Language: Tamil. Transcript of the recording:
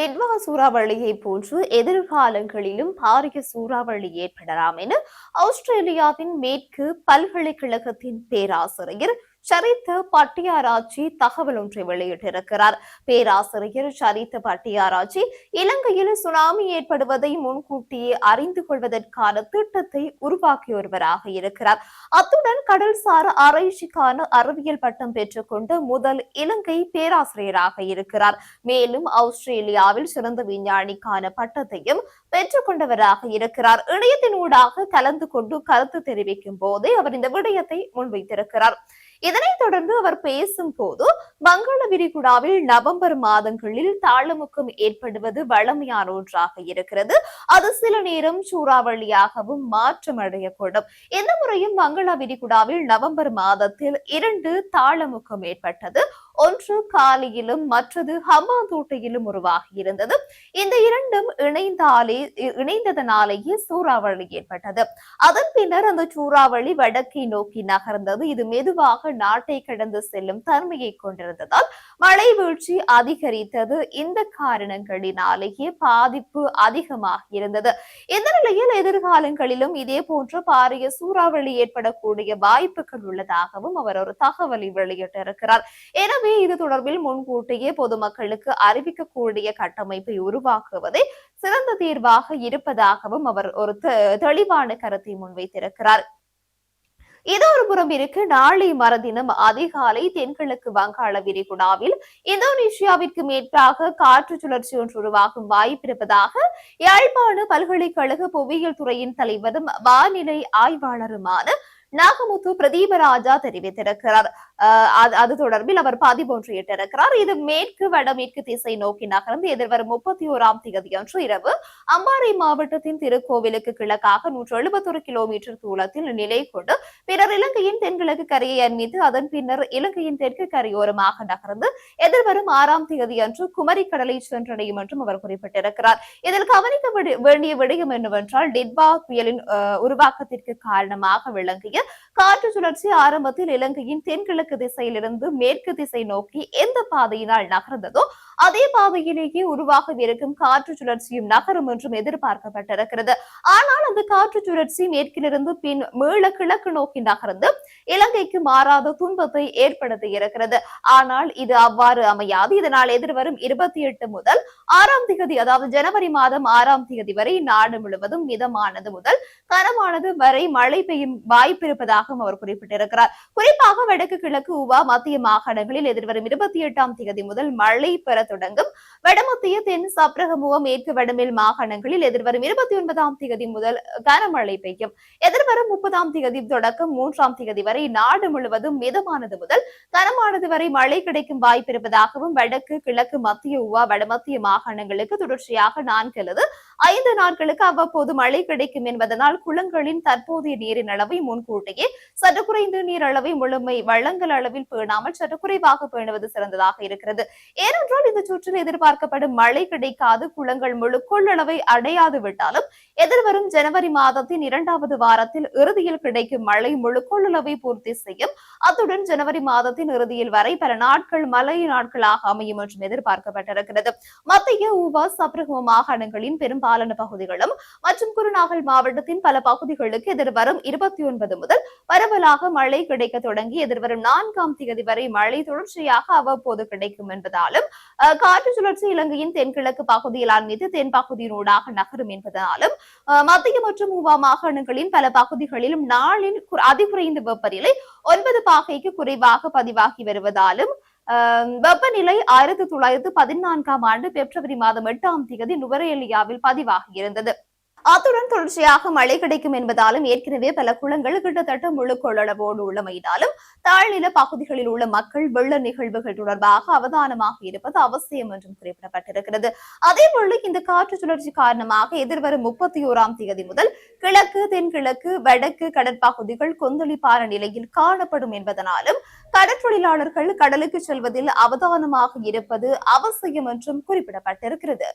நிட்வா சூறாவளியை போன்று எதிர்காலங்களிலும் பாரிய சூறாவளி ஏற்படலாம் என ஆஸ்திரேலியாவின் மேற்கு பல்கலைக்கழகத்தின் பேராசிரியர் ஷரித் பட்டியாராச்சி தகவல் ஒன்றை வெளியிட்டிருக்கிறார். பேராசிரியர் ஷரித் பட்டியாராச்சி இலங்கையில் சுனாமி ஏற்படுவதை முன்கூட்டியே அறிந்து கொள்வதற்கான திட்டத்தை உருவாக்கிய ஒருவராக இருக்கிறார். அத்துடன் கடல்சார் ஆராய்ச்சிக்கான அறிவியல் பட்டம் பெற்றுக்கொண்ட முதல் இலங்கை பேராசிரியராக இருக்கிறார். மேலும் ஆஸ்திரேலியாவில் சிறந்த விஞ்ஞானிக்கான பட்டத்தையும் பெற்றுக் கொண்டவராக இருக்கிறார். இணையத்தினூடாக கலந்து கொண்டு கருத்து தெரிவிக்கும் போதே அவர் இந்த விடயத்தை முன்வைத்திருக்கிறார். இதனைத் தொடர்ந்து அவர் பேசும் போது வங்காள விரிகுடாவில் நவம்பர் மாதங்களில் தாளமுக்கம் ஏற்படுவது வழமையான ஒன்றாக இருக்கிறது. அது சில நேரம் சூறாவளியாகவும் மாற்றமடையக்கூடும். இந்த முறையும் வங்காள விரிகுடாவில் நவம்பர் மாதத்தில் 2 தாளமுக்கம் ஏற்பட்டது. ஒன்று காலியிலும் மற்றது ஹம்பாந்தோட்டையிலும் உருவாகி இருந்தது. இந்த இரண்டும் இணைந்ததனாலேயே சூறாவளி ஏற்பட்டது. அதன் பின்னர் அந்த சூறாவளி வடக்கை நோக்கி நகர்ந்தது. இது மெதுவாக நாட்டை கடந்து செல்லும் தன்மையை கொண்டிருந்ததால் மழை வீழ்ச்சி அதிகரித்தது. இந்த காரணங்களினாலேயே பாதிப்பு அதிகமாக இருந்தது. இந்த நிலையில் எதிர்காலங்களிலும் இதே போன்ற பாரிய சூறாவளி ஏற்படக்கூடிய வாய்ப்புகள் உள்ளதாகவும் அவர் ஒரு தகவலை வெளியிட்டிருக்கிறார். எனவே இது தொடர்பில் முன்கூட்டியே பொதுமக்களுக்கு அறிவிக்கக்கூடிய கட்டமைப்பை உருவாக்குவதே சிறந்த தீர்வாக இருப்பதாகவும் அவர் ஒரு தெளிவான கருத்தை முன்வைத்திருக்கிறார். இது ஒரு புறம் இருக்கு. நாளை மறுதினம் அதிகாலை தென்கிழக்கு வங்காள விரிகுடாவில் இந்தோனேஷியாவிற்கு மேற்காக காற்று சுழற்சி ஒன்று உருவாகும் வாய்ப்பிருப்பதாக யாழ்ப்பாண பல்கலைக்கழக புவியியல் துறையின் தலைவரும் வானிலை ஆய்வாளருமான நாகமுத்து பிரதீபராஜா தெரிவித்திருக்கிறார். அது தொடர்பில் அவர் பதிவு ஒன்று இட்டிருக்கிறார். இது மேற்கு வடமேற்கு திசை நோக்கி நகர்ந்து எதிர்வரும் 31ஆம் தேதி அன்று இரவு அம்பாறை மாவட்டத்தின் திருக்கோவிலுக்கு கிழக்காக 171 கிலோமீட்டர் தூரத்தில் நிலை கொண்டு பின்னர் இலங்கையின் தென்கிழக்கு கரையை அண்மித்து அதன் பின்னர் இலங்கையின் தெற்கு கரையோரமாக நகர்ந்து எதிர்வரும் 6ஆம் தேதி அன்று குமரி கடலை சென்றடையும் என்றும் அவர் குறிப்பிட்டிருக்கிறார். இதில் கவனிக்க வேண்டிய விடயம் என்னவென்றால் டிட்வா புயலின் உருவாக்கத்திற்கு காரணமாக விளங்கிய காற்று சுழற்சி ஆரம்பத்தில் இலங்கையின் தென்கிழக்கு திசையிலிருந்து மேற்கு திசை நோக்கி எந்த பாதையினால் நகர்ந்ததோ அதே பாதையிலேயே உருவாகவிருக்கும் காற்று சுழற்சியும் நகரும் என்றும் எதிர்பார்க்கப்பட்டிருக்கிறது. ஆனால் அந்த காற்று சுழற்சி மேற்கிலிருந்து பின் மீள கிழக்கு நோக்கி நகர்ந்து இலங்கைக்கு மாறாத துன்பத்தை ஏற்படுத்தி இருக்கிறது. ஆனால் இது அவ்வாறு அமையாது. இதனால் எதிர்வரும் 28 முதல் 6ஆம் தேதி அதாவது ஜனவரி மாதம் 6ஆம் தேதி வரை நாடு முழுவதும் மிதமானது முதல் கனமானது வரை மழை பெய்யும் வாய்ப்பு இருப்பதாகவும் அவர் குறிப்பிட்டிருக்கிறார். குறிப்பாக வடக்கு கிழக்கு உவா மத்திய மாகாணங்களில் எதிர்வரும் 28ஆம் தேதி முதல் மழை பெற தொடங்கும். வடமத்திய தென் சப்ரகமுவ மேற்கு வடமேல் மாகாணங்களில் எதிர்வரும் 29ஆம் தேதி முதல் கனமழை பெய்யும். எதிர்வரும் 30ஆம் தேதி தொடக்கம் 3ஆம் தேதி வரை நாடு முழுவதும் மிதமானது முதல் கனமானது வரை மழை கிடைக்கும் வாய்ப்பு இருப்பதாகவும் வடக்கு கிழக்கு மத்திய உவா வடமத்திய மாகாணங்களுக்கு தொடர்ச்சியாக 4 அல்லது 5 நாட்களுக்கு அவ்வப்போது மழை கிடைக்கும் என்பதனால் குளங்களின் தற்போதைய நீரின் அளவை முன்கூட்டியே சற்று குறைந்து நீர் அளவை முழுமை வழங்கல் அளவில் பேணாமல் சற்று குறைவாக பேணுவது சிறந்ததாக இருக்கிறது. ஏனென்றால் இந்த சுற்றில் எதிர்பார்க்கப்படும் மழை கிடைக்காது குளங்கள் முழு கொள்ளளவை அடையாது விட்டாலும் எதிர்வரும் ஜனவரி மாதத்தின் 2வது வாரத்தில் இறுதியில் கிடைக்கும் மழை முழு கொள்ளளவை பூர்த்தி செய்யும். அத்துடன் ஜனவரி மாதத்தின் இறுதியில் வரை பல நாட்கள் மழை நாட்களாக அமையும் என்றும் எதிர்பார்க்கப்பட்டிருக்கிறது. மத்திய ஊவா சப்ரகம மாகாணங்களின் பெரும்பாலான பகுதிகளும் மற்றும் குருநாகல் மாவட்டத்தின் பல பகுதிகளுக்கு எதிர்வரும் 29 முதல் பரவலாக மழை கிடைக்க தொடங்கி எதிர்வரும் 4ஆம் தேதி வரை மழை தொடர்ச்சியாக அவ்வப்போது கிடைக்கும் என்பதாலும் காற்று சுழற்சி இலங்கையின் தென்கிழக்கு பகுதியில் மீது தென் பகுதியினூடாக நகரும் என்பதனாலும் மத்திய மற்றும் ஊவா மாகாணங்களின் பல பகுதிகளிலும் நாளின் அதிகுறைந்த வெப்பநிலை 9 பாகைக்கு குறைவாக பதிவாகி வருவதாலும் வெப்பநிலை 1914ஆம் ஆண்டு பிப்ரவரி மாதம் 8ஆம் தேதி நுவரேலியாவில் பதிவாகி இருந்தது. அத்துடன் தொடர்ச்சியாக மழை கிடைக்கும் என்பதாலும் ஏற்கனவே பல குளங்கள் கிட்டத்தட்ட முழு கொள்ளளவோடு உள்ளமையினாலும் தாழ்நில பகுதிகளில் உள்ள மக்கள் வெள்ள நிகழ்வுகள் தொடர்பாக அவதானமாக இருப்பது அவசியம் என்றும் குறிப்பிடப்பட்டிருக்கிறது. அதேபோல இந்த காற்று சுழற்சி காரணமாக எதிர்வரும் 31ஆம் தேதி முதல் கிழக்கு தென்கிழக்கு வடக்கு கடற்பகுதிகள் கொந்தளிப்பான நிலையில் காணப்படும் என்பதனாலும் கடற்றொழிலாளர்கள் கடலுக்கு செல்வதில் அவதானமாக இருப்பது அவசியம் என்றும் குறிப்பிடப்பட்டிருக்கிறது.